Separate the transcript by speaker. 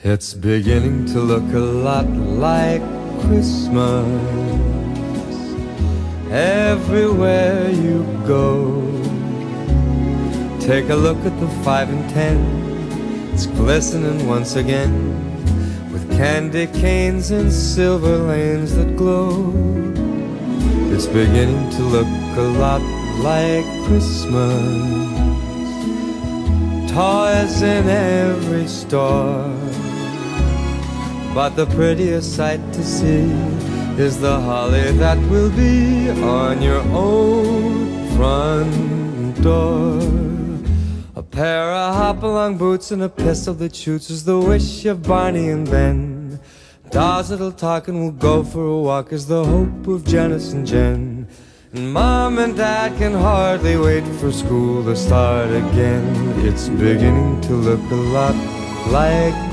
Speaker 1: It's beginning to look a lot like Christmas everywhere you go. Take a look at the 5 and 10. It's glistening once again with candy canes and silver lanes that glow. It's beginning to look a lot like Christmas. Toys in every store, but the prettiest sight to see is the holly that will be on your own front door. A pair of hop-along boots and a pistol that shoots is the wish of Barney and Ben. Dolls that'll talk and will go for a walk is the hope of Janice and Jen. And Mom and Dad can hardly wait for school to start again. It's beginning to look a lot like